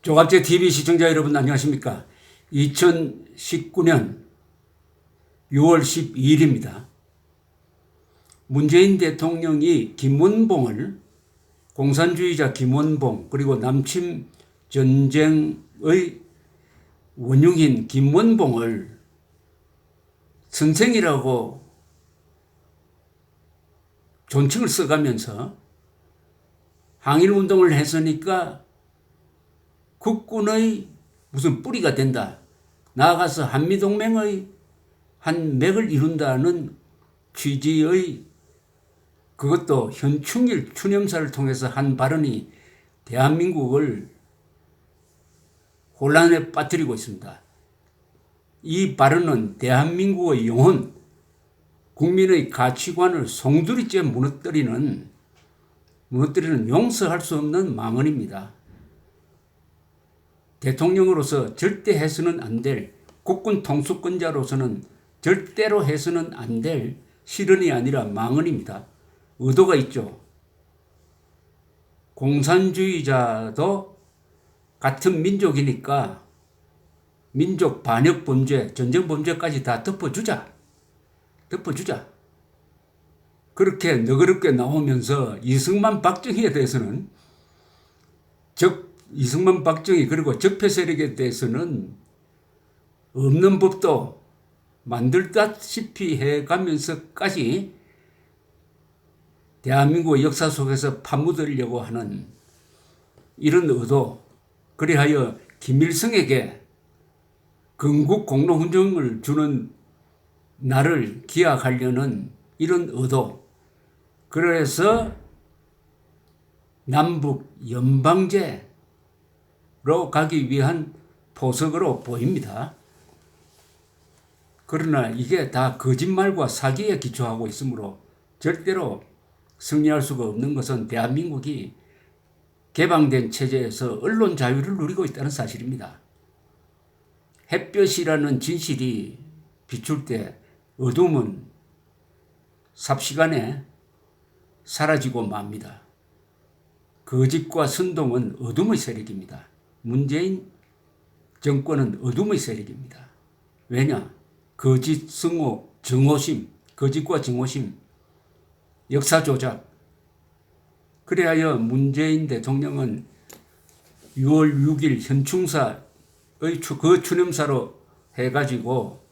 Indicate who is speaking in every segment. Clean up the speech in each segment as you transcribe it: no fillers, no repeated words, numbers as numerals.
Speaker 1: 조갑제 TV 시청자 여러분 안녕하십니까? 2019년 6월 12일입니다. 문재인 대통령이 김원봉을 공산주의자 김원봉 그리고 남침 전쟁의 원흉인 김원봉을 선생이라고 존칭을 써가면서 항일운동을 했으니까 국군의 무슨 뿌리가 된다. 나아가서 한미동맹의 한 맥을 이룬다는 취지의 그것도 현충일 추념사를 통해서 한 발언이 대한민국을 혼란에 빠뜨리고 있습니다. 이 발언은 대한민국의 영혼, 국민의 가치관을 송두리째 무너뜨리는 용서할 수 없는 망언입니다. 대통령으로서 절대 해서는 안 될, 국군 통수권자로서는 절대로 해서는 안 될 실언이 아니라 망언입니다. 의도가 있죠. 공산주의자도 같은 민족이니까 민족 반역 범죄, 전쟁 범죄까지 다 덮어주자. 그렇게 너그럽게 나오면서 이승만 박정희에 대해서는 이승만 박정희 그리고 적폐 세력에 대해서는 없는 법도 만들다시피 해가면서까지 대한민국 역사 속에서 파묻으려고 하는 이런 의도, 그리하여 김일성에게 건국 공로훈장을 주는 날을 기약하려는 이런 의도, 그래서 남북 연방제로 가기 위한 포석으로 보입니다. 그러나 이게 다 거짓말과 사기에 기초하고 있으므로 절대로 승리할 수가 없는 것은 대한민국이 개방된 체제에서 언론 자유를 누리고 있다는 사실입니다. 햇볕이라는 진실이 비출 때 어둠은 삽시간에 사라지고 맙니다. 거짓과 선동은 어둠의 세력입니다. 문재인 정권은 어둠의 세력입니다. 왜냐? 거짓, 승오, 정오심, 거짓과 정오심, 역사조작. 그래야 문재인 대통령은 6월 6일 현충사의 그 추념사로 해가지고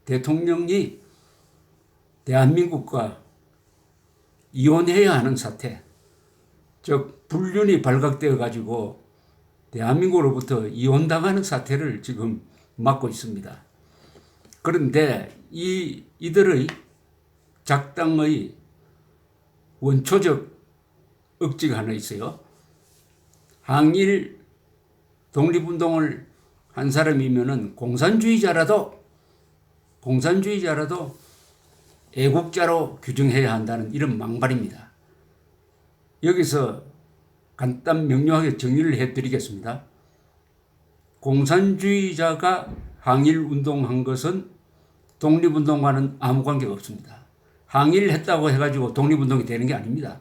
Speaker 1: 대통령이 대한민국과 이혼해야 하는 사태, 즉 불륜이 발각되어 가지고 대한민국으로부터 이혼당하는 사태를 지금 맡고 있습니다. 그런데 이들의 작당의 원초적 억지가 하나 있어요. 항일 독립운동을 한 사람이면은 공산주의자라도 애국자로 규정해야 한다는 이런 망발입니다. 여기서 간단 명료하게 정리를 해드리겠습니다. 공산주의자가 항일운동한 것은 독립운동과는 아무 관계가 없습니다. 항일했다고 해가지고 독립운동이 되는 게 아닙니다.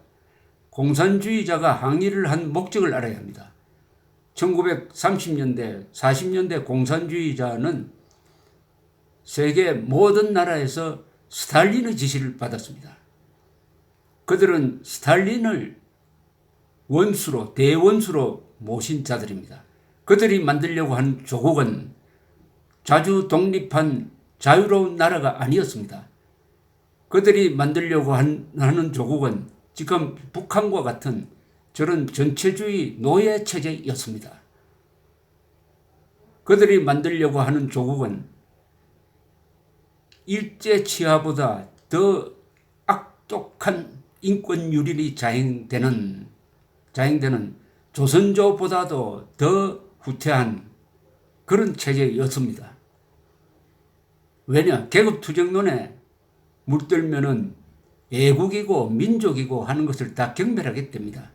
Speaker 1: 공산주의자가 항일을 한 목적을 알아야 합니다. 1930년대, 40년대 공산주의자는 세계 모든 나라에서 스탈린의 지시를 받았습니다. 그들은 스탈린을 대원수로 모신 자들입니다. 그들이 만들려고 한 조국은 자주 독립한 자유로운 나라가 아니었습니다. 그들이 만들려고 하는 조국은 지금 북한과 같은 저런 전체주의 노예 체제였습니다. 그들이 만들려고 하는 조국은 일제 치하보다 더 악독한 인권 유린이 자행되는 조선조보다도 더 후퇴한 그런 체제였습니다. 왜냐? 계급투쟁론에 물들면은 애국이고 민족이고 하는 것을 다 경멸하게 됩니다.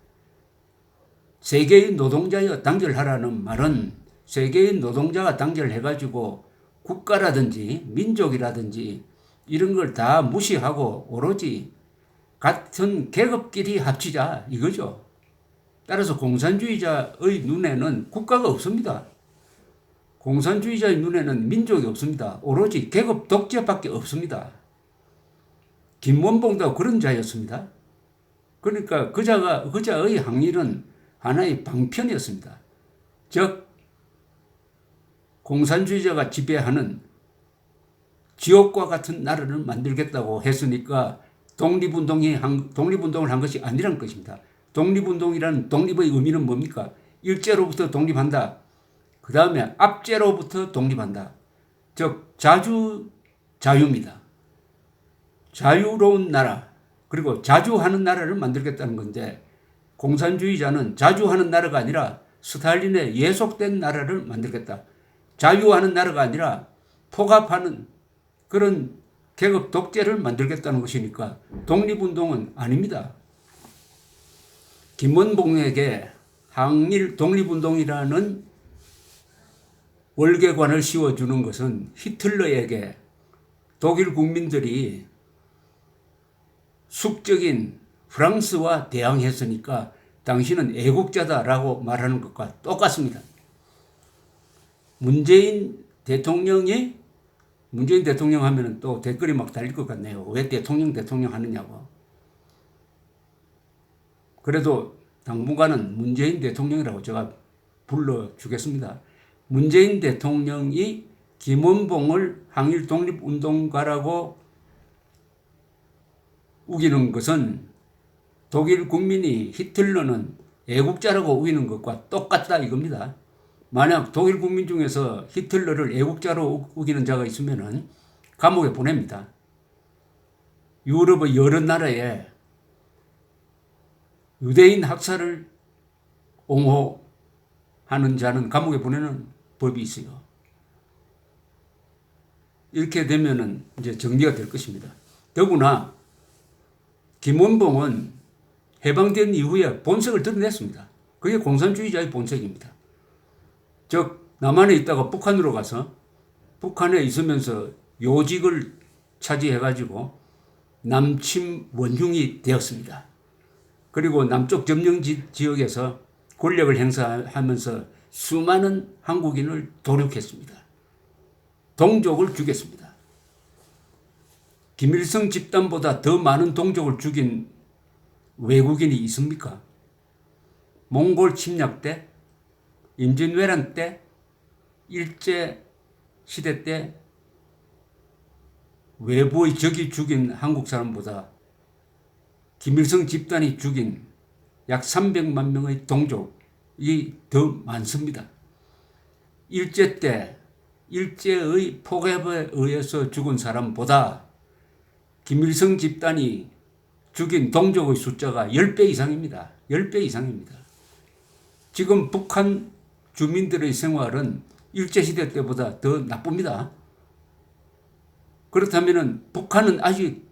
Speaker 1: 세계인 노동자여 단결하라는 말은 세계인 노동자가 단결해가지고 국가라든지 민족이라든지 이런 걸 다 무시하고 오로지 같은 계급끼리 합치자 이거죠. 따라서 공산주의자의 눈에는 국가가 없습니다. 공산주의자의 눈에는 민족이 없습니다. 오로지 계급 독재밖에 없습니다. 김원봉도 그런 자였습니다. 그러니까 그자의 항일은 하나의 방편이었습니다. 즉 공산주의자가 지배하는 지옥과 같은 나라를 만들겠다고 했으니까 독립운동을 한 것이 아니란 것입니다. 독립운동이라는 독립의 의미는 뭡니까? 일제로부터 독립한다. 그 다음에 압제로부터 독립한다. 즉 자유입니다. 자유로운 나라 그리고 자주하는 나라를 만들겠다는 건데 공산주의자는 자주하는 나라가 아니라 스탈린의 예속된 나라를 만들겠다. 자유하는 나라가 아니라 폭압하는 그런 계급 독재를 만들겠다는 것이니까 독립운동은 아닙니다. 김원봉에게 항일 독립운동이라는 월계관을 씌워주는 것은 히틀러에게 독일 국민들이 숙적인 프랑스와 대항했으니까 당신은 애국자다라고 말하는 것과 똑같습니다. 문재인 대통령 하면은 또 댓글이 막 달릴 것 같네요. 왜 대통령 하느냐고. 그래도 당분간은 문재인 대통령이라고 제가 불러주겠습니다. 문재인 대통령이 김원봉을 항일 독립운동가라고 우기는 것은 독일 국민이 히틀러는 애국자라고 우기는 것과 똑같다 이겁니다. 만약 독일 국민 중에서 히틀러를 애국자로 우기는 자가 있으면 감옥에 보냅니다. 유럽의 여러 나라에 유대인 학살을 옹호하는 자는 감옥에 보내는 법이 있어요. 이렇게 되면은 이제 정리가 될 것입니다. 더구나 김원봉은 해방된 이후에 본색을 드러냈습니다. 그게 공산주의자의 본색입니다. 즉 남한에 있다가 북한으로 가서 북한에 있으면서 요직을 차지해가지고 남침 원흉이 되었습니다. 그리고 남쪽 점령 지역에서 권력을 행사하면서 수많은 한국인을 도륙했습니다. 동족을 죽였습니다. 김일성 집단보다 더 많은 동족을 죽인 외국인이 있습니까? 몽골 침략 때, 임진왜란 때, 일제 시대 때 외부의 적이 죽인 한국 사람보다 김일성 집단이 죽인 약 300만 명의 동족이 더 많습니다. 일제 때 일제의 폭압에 의해서 죽은 사람보다 김일성 집단이 죽인 동족의 숫자가 10배 이상입니다. 10배 이상입니다. 지금 북한 주민들의 생활은 일제시대 때보다 더 나쁩니다. 그렇다면 북한은 아직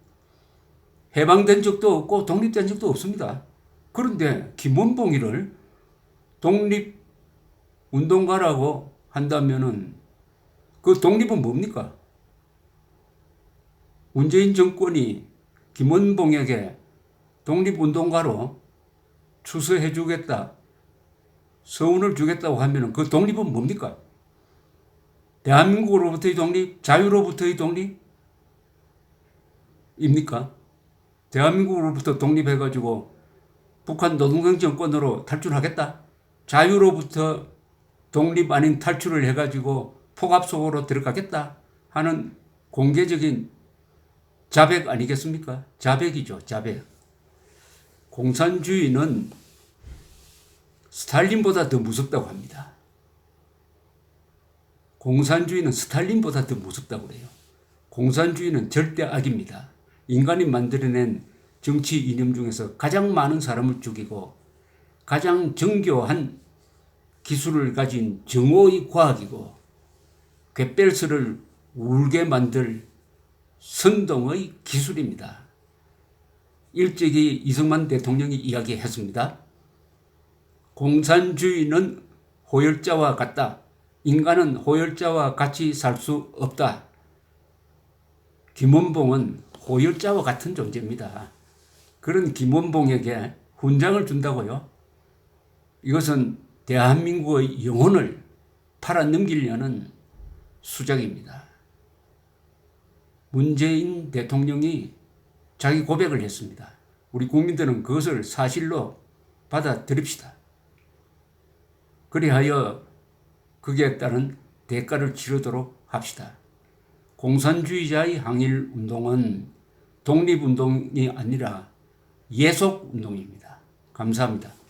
Speaker 1: 해방된 적도 없고 독립된 적도 없습니다. 그런데 김원봉이를 독립운동가라고 한다면은 그 독립은 뭡니까? 문재인 정권이 김원봉에게 독립운동가로 추서해 주겠다, 서운을 주겠다고 하면 그 독립은 뭡니까? 대한민국으로부터의 독립, 자유로부터의 독립입니까? 대한민국으로부터 독립해가지고 북한 노동당 정권으로 탈출하겠다? 자유로부터 독립 아닌 탈출을 해가지고 폭압 속으로 들어가겠다 하는 공개적인 자백 아니겠습니까? 자백이죠, 자백. 공산주의는 스탈린보다 더 무섭다고 합니다. 공산주의는 스탈린보다 더 무섭다고 그래요. 공산주의는 절대 악입니다. 인간이 만들어낸 정치 이념 중에서 가장 많은 사람을 죽이고 가장 정교한 기술을 가진 정오의 과학이고 갯벨스를 울게 만들 선동의 기술입니다. 일찍이 이승만 대통령이 이야기했습니다. 공산주의는 호열자와 같다. 인간은 호열자와 같이 살 수 없다. 김원봉은 호열자와 같은 존재입니다. 그런 김원봉에게 훈장을 준다고요? 이것은 대한민국의 영혼을 팔아넘기려는 수작입니다. 문재인 대통령이 자기 고백을 했습니다. 우리 국민들은 그것을 사실로 받아들입시다. 그리하여 거기에 따른 대가를 치르도록 합시다. 공산주의자의 항일운동은 독립운동이 아니라 예속운동입니다. 감사합니다.